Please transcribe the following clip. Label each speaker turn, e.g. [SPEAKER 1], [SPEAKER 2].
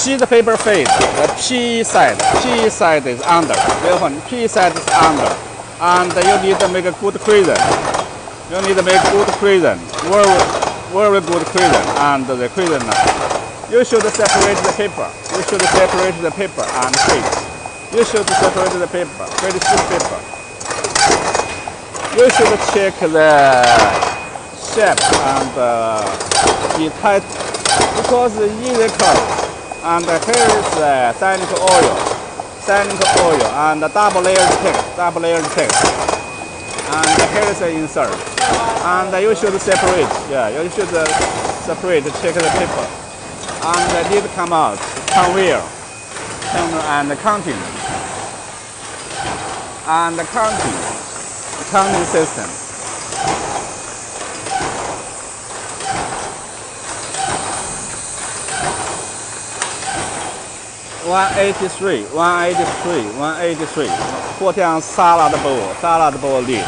[SPEAKER 1] sheet paper feed, the P side is under. Therefore, P side is under, and you need to make a good cushion. You need to make good cushion, very good cushion, and the cushion. You should separate the paper. You should separate the paper and sheet. You should separate the paper, sheet paper. You should check the shape and be tight, because the easy curve. And here is the cyanic oil, and double layered text. And here is the insert. And you should separate. Yeah, you should separate. Check the paper. And need to come out, conveyor, and counting, counting system. $183, 14 salad bowl lid.